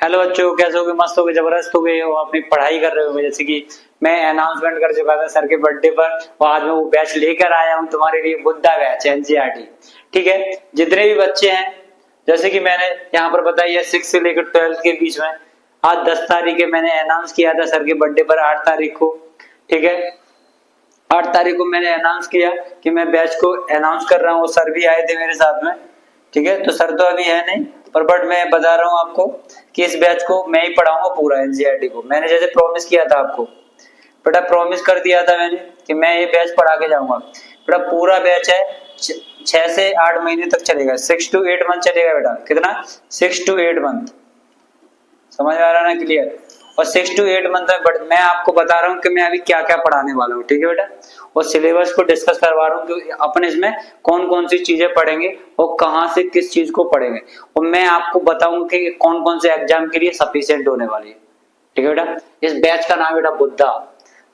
Hello बच्चों, कैसे हो गए? मस्त हो गए, जबरदस्त हो गए हो, अपनी पढ़ाई कर रहे हो? जैसे कि मैं अनाउंसमेंट कर चुका था सर के बर्थडे पर, और आज मैं वो बैच लेकर आया हूँ तुम्हारे लिए, बुद्धा बैच एनसीईआरटी। ठीक है, जितने भी बच्चे हैं, जैसे कि मैंने यहाँ पर बताया 6 से लेकर 12 के बीच में, आज 10 तारीख है, मैंने अनाउंस किया था सर के बर्थडे पर 8 तारीख को। ठीक है, 8 तारीख को मैंने अनाउंस किया कि मैं बैच को अनाउंस कर रहा हूँ, सर भी आए थे मेरे साथ में। ठीक है, तो सर तो अभी है नहीं, पर बट मैं बता रहा हूँ आपको कि इस बैच को मैं ही पढ़ाऊंगा पूरा एनसीईआरटी को। मैंने जैसे प्रॉमिस किया था आपको, बेटा प्रॉमिस कर दिया था मैंने कि मैं ये बैच पढ़ा के जाऊंगा। बेटा पूरा बैच है 6 से 8 महीने तक चलेगा, 6 to 8 मंथ चलेगा बेटा। कितना? 6 to 8 मंथ। समझ आ रहा है ना? क्लियर? और 6 to 8 मंथ में, बट मैं आपको बता रहा हूँ कि मैं अभी क्या क्या पढ़ाने वाला हूँ। ठीक है बेटा, और सिलेबस को डिस्कस करवा रहा हूँ कि अपन इसमें कौन कौन सी चीजें पढ़ेंगे और कहाँ से किस चीज को पढ़ेंगे, और मैं आपको बताऊंगा कि कौन कौन से एग्जाम के लिए सफिशिएंट होने वाली है। ठीक है बेटा, इस बैच का नाम बेटा बुद्धा।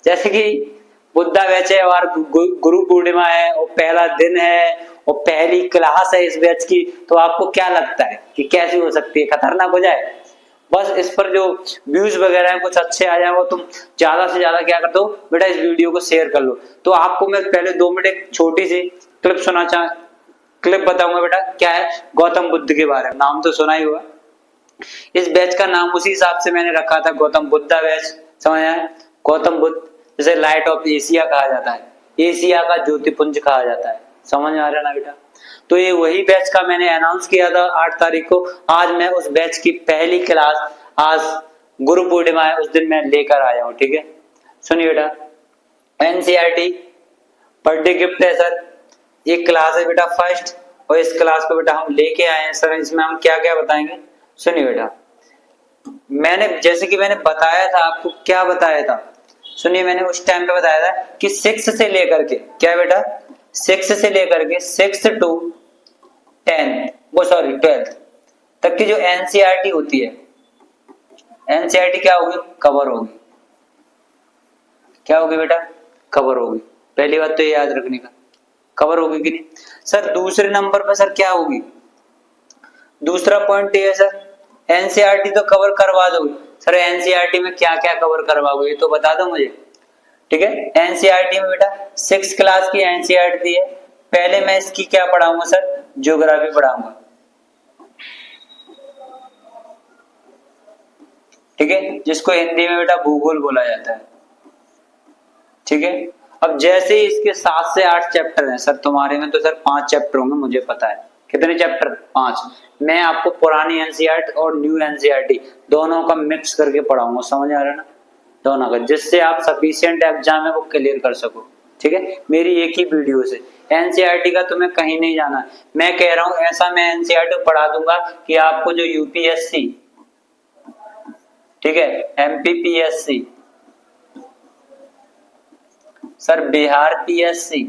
जैसे कि बुद्धा बैच है और गुरु पूर्णिमा है और पहला दिन है और पहली क्लास है इस बैच की, तो आपको क्या लगता है कि कैसी हो सकती है? खतरनाक हो जाए? बस इस पर जो व्यूज वगैरह है कुछ अच्छे आ जाए, वो तुम ज्यादा से ज्यादा क्या कर दो बेटा, इस वीडियो को शेयर कर लो। तो आपको मैं पहले 2 मिनट एक छोटी सी क्लिप बताऊंगा बेटा। क्या है? गौतम बुद्ध के बारे में। नाम तो सुना ही होगा। इस बैच का नाम उसी हिसाब से मैंने रखा था, गौतम बुद्धा बैच। समझ आया? गौतम बुद्ध, जैसे लाइट ऑफ एशिया कहा जाता है, एशिया का ज्योतिपुंज कहा जाता है। समझ आ रहा है ना बेटा? तो ये वही बैच का मैंने अनाउंस किया था 8 तारीख को। आज मैं उस बैच की पहली क्लास, आज गुरु पूर्णिमा है उस दिन मैं लेकर आया हूँ। ठीक है, सुनिए बेटा, एनसीईआरटी बर्थडे गिफ्ट है सर। ये क्लास है बेटा फर्स्ट, और इस क्लास को बेटा हम लेके आए हैं सर। इसमें हम क्या क्या बताएंगे, सुनिए बेटा। मैंने जैसे कि मैंने बताया था आपको, क्या बताया था सुनिए, मैंने उस टाइम पे बताया था कि 6 से लेकर के, क्या बेटा, 6 से लेकर के 6 to 10, वो सॉरी 12 तक की जो एनसीईआरटी होती है, एनसीईआरटी क्या होगी? कवर होगी। क्या होगी बेटा? कवर होगी। पहली बात तो ये याद रखने का, कवर होगी कि नहीं सर। दूसरे नंबर पर सर क्या होगी? दूसरा पॉइंट ये है सर, एनसीईआरटी तो कवर करवा दोगे सर, एनसीईआरटी में क्या क्या कवर करवाओगे ये तो बता दो मुझे। ठीक है, एनसीईआरटी में बेटा 6 क्लास की एनसीईआरटी है। पहले मैं इसकी क्या पढ़ाऊंगा सर? ज्योग्राफी पढ़ाऊंगा। ठीक है, जिसको हिंदी में बेटा भूगोल बोला जाता है। ठीक है, अब जैसे ही इसके 7 से 8 चैप्टर हैं सर, तुम्हारे में तो सर 5 चैप्टर होंगे, मुझे पता है। कितने चैप्टर? 5। मैं आपको पुरानी एनसीईआरटी और न्यू एनसीईआरटी दोनों का मिक्स करके पढ़ाऊंगा। समझ आ रहा है ना? दोनों का, जिससे आप सफिशिएंट एग्जाम है वो क्लियर कर सको। ठीक है, मेरी एक ही वीडियो से। एनसीईआरटी का तुम्हें कहीं नहीं जाना। मैं कह रहा हूं ऐसा मैं एनसीईआरटी पढ़ा दूंगा कि आपको जो यूपीएससी, ठीक है, MPPSC sir, Bihar PSC,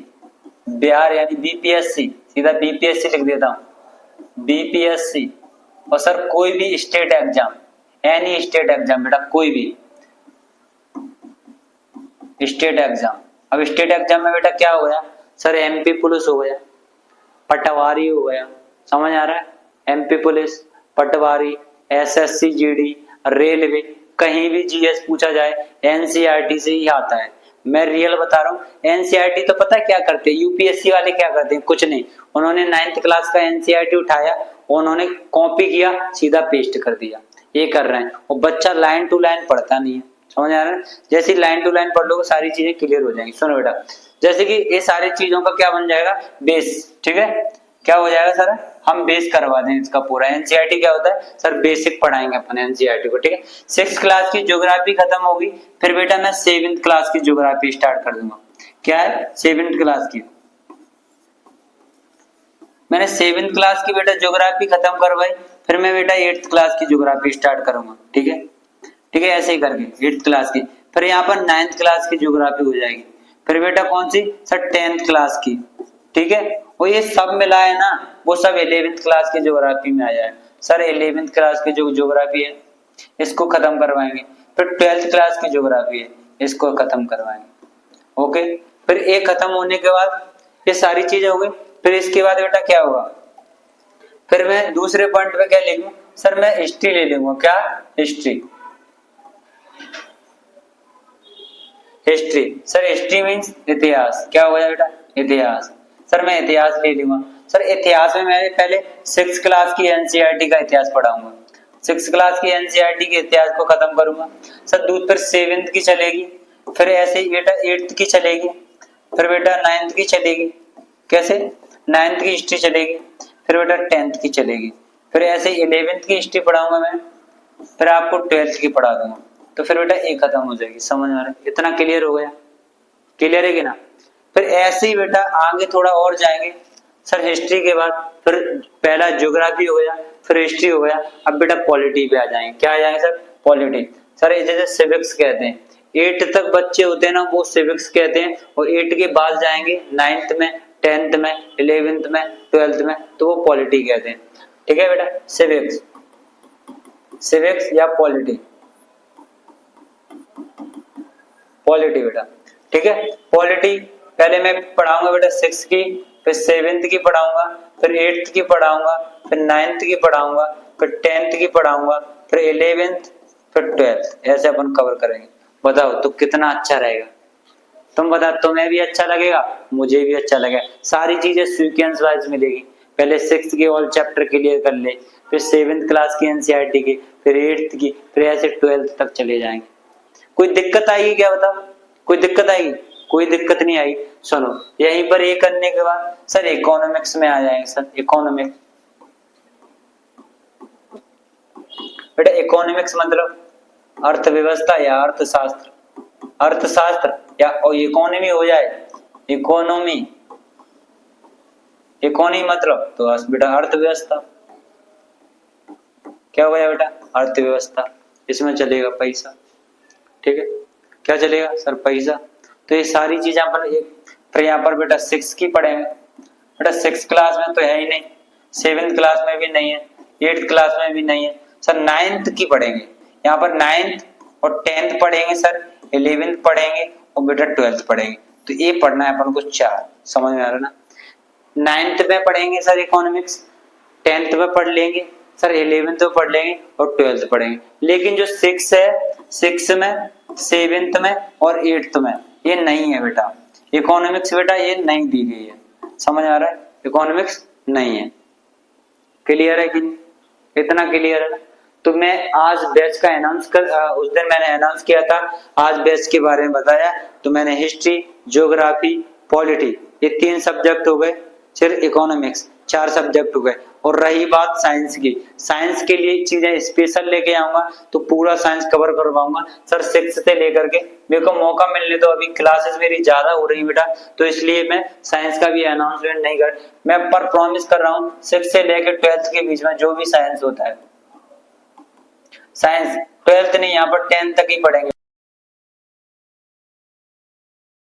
Bihar यानी बीपीएससी, सीधा बीपीएससी लिख देता हूं, बीपीएससी, और सर कोई भी state exam, any state exam बेटा, कोई भी स्टेट एग्जाम। अब स्टेट एग्जाम में बेटा क्या हो गया सर? एमपी पुलिस हो गया, पटवारी हो गया। समझ आ रहा है? एमपी पुलिस, पटवारी, एसएससी जीडी, रेलवे, कहीं भी जीएस पूछा जाए एनसीईआरटी से ही आता है। मैं रियल बता रहा हूँ। एनसीईआरटी तो पता है क्या करते हैं? यूपीएससी वाले क्या करते हैं? कुछ नहीं, उन्होंने 9th क्लास का एनसीईआरटी उठाया, उन्होंने कॉपी किया, सीधा पेस्ट कर दिया। ये कर रहे हैं, और बच्चा लाइन टू लाइन पढ़ता नहीं है। समझ आ रहा है? जैसे लाइन टू लाइन पढ़ लोगे सारी चीजें क्लियर हो जाएंगी। सुनो बेटा, जैसे कि ये सारी चीजों का क्या बन जाएगा? बेस। ठीक है, क्या हो जाएगा सर? हम बेस करवा दें इसका पूरा। एनसीईआरटी क्या होता है सर? बेसिक पढ़ाएंगे अपन एनसीईआरटी को। ठीक है, 6 क्लास की ज्योग्राफी खत्म होगी, फिर बेटा मैं 7th क्लास की ज्योग्राफी स्टार्ट कर दूंगा। क्या है? 7th क्लास की। मैंने 7th क्लास की बेटा ज्योग्राफी खत्म करवाई, फिर मैं बेटा 8th क्लास की ज्योग्राफी स्टार्ट करूंगा। ठीक है, ठीक है, ऐसे ही करके 8th क्लास की, फिर यहाँ पर 9th क्लास की ज्योग्राफी हो जाएगी, फिर बेटा कौन सी सर? 10th क्लास की। ठीक है, और ये सब मिला है ना, वो सब 11th क्लास की ज्योग्राफी में आ जाए सर। 11th क्लास की जो ज्योग्राफी है इसको खत्म करवाएंगे, फिर 12th क्लास की ज्योग्राफी है इसको खत्म करवाएंगे। ओके, फिर एक खत्म होने के बाद ये सारी चीजें हो गई, फिर इसके बाद बेटा क्या होगा? फिर मैं दूसरे पॉइंट पे क्या लिखूं सर मैं हिस्ट्री ले लूंगा, क्या history, history sir history means इतिहास, क्या हो गया बेटा इतिहास, सर मैं इतिहास ले लूंगा। सर इतिहास में मैं पहले 6th क्लास की एनसीईआरटी का इतिहास पढ़ाऊंगा, 6th क्लास की एनसीईआरटी के इतिहास को खत्म करूंगा। सर दूध फिर 7th की चलेगी, फिर ऐसे ही बेटा 8th की चलेगी, फिर बेटा 9th की चलेगी, कैसे 9th की हिस्ट्री चलेगी, फिर बेटा 10th की चलेगी, फिर ऐसे 11th की हिस्ट्री पढ़ाऊंगा मैं, फिर आपको 12th की पढ़ा दूंगा, तो फिर बेटा एक खत्म हो जाएगी। समझ में आ रहा है, इतना क्लियर हो गया, क्लियर है कि ना। फिर ऐसे ही बेटा आगे थोड़ा और जाएंगे, सर हिस्ट्री के बाद फिर पहला ज्योग्राफी हो गया, फिर हिस्ट्री हो गया, अब बेटा पॉलिटी पे आ जाएंगे, क्या आ जाएंगे सर पॉलिटी। सर ये जैसे सिविक्स कहते हैं, 8 तक बच्चे होते हैं ना वो सिविक्स कहते हैं, और 8 के बाद जाएंगे 9th में, 10th में, 11th में, 12th में, तो वो पॉलिटी कहते हैं। ठीक है बेटा, सिविक्स, सिविक्स या पॉलिटी, पॉलिटी बेटा, ठीक है। पॉलिटी पहले मैं पढ़ाऊंगा बेटा 6 की, फिर 7th की पढ़ाऊंगा, फिर 8th की पढ़ाऊंगा, फिर 9th की पढ़ाऊंगा, फिर 10th की पढ़ाऊंगा, फिर 11th, फिर 12th, ऐसे अपन कवर करेंगे। बताओ तो कितना अच्छा रहेगा, तुम बता, तुम्हें भी अच्छा लगेगा, मुझे भी अच्छा लगेगा, सारी चीजें सीक्वेंस वाइज मिलेगी। पहले 6th के ऑल चैप्टर क्लियर कर ले, फिर 7th क्लास की एनसीईआरटी की, फिर 8th की, फिर ऐसे 12th तक चले जाएंगे। कोई दिक्कत आएगी क्या, बताओ कोई दिक्कत आएगी, कोई दिक्कत नहीं आई। सुनो यहीं पर ये करने के बाद सर इकोनॉमिक्स में आ जाएंगे। सर इकोनॉमिक्स, बेटा इकोनॉमिक्स मतलब अर्थव्यवस्था या अर्थशास्त्र, अर्थशास्त्र या इकोनॉमी हो जाए, इकोनॉमी, इकोनॉमी मतलब तो बेटा अर्थव्यवस्था, क्या हो गया बेटा अर्थव्यवस्था, इसमें चलेगा पैसा। ठीक है, क्या चलेगा सर पैसा। तो ये सारी चीजें अपन फिर यहाँ पर बेटा 6 की पढ़ेंगे, बेटा 6 क्लास में तो है ही नहीं, 7th क्लास में भी नहीं है, 8th क्लास में भी नहीं है, सर 9th की पढ़ेंगे। यहाँ पर 9th और 10th पढ़ेंगे सर, 11th पढ़ेंगे और बेटा 12th पढ़ेंगे। तो ये पढ़ना है अपन को 4, समझ में आ रहा ना। 9th में पढ़ेंगे सर इकोनॉमिक्स, 10th में पढ़ लेंगे सर, 11th में पढ़ लेंगे और 12th पढ़ेंगे। लेकिन जो 6 है, 6 में, 7th में और 8th में ये नहीं है बेटा, इकोनॉमिक्स बेटा ये नहीं दी गई है, समझ आ रहा है, इकोनॉमिक्स नहीं है। क्लियर है कि नहीं, इतना क्लियर है। तो मैं आज बैच का अनाउंस उस दिन मैंने अनाउंस किया था, आज बैच के बारे में बताया, तो मैंने हिस्ट्री, ज्योग्राफी, पॉलिटी ये 3 सब्जेक्ट हो गए, फिर इकोनॉमिक्स 4 सब्जेक्ट हो गए। और रही बात साइंस की, साइंस के लिए चीजें स्पेशल लेके आऊंगा तो पूरा साइंस कवर करवाऊंगा सर 6 से लेकर के। मेरे को मौका मिलने दो, अभी क्लासेस मेरी ज्यादा हो रही बेटा, तो इसलिए मैं साइंस का भी अनाउंसमेंट नहीं कर, मैं पर प्रॉमिस कर रहा हूँ 6 से लेकर 12th के बीच में जो भी साइंस होता है, साइंस 12th नहीं, यहाँ पर 10th तक ही पढ़ेंगे।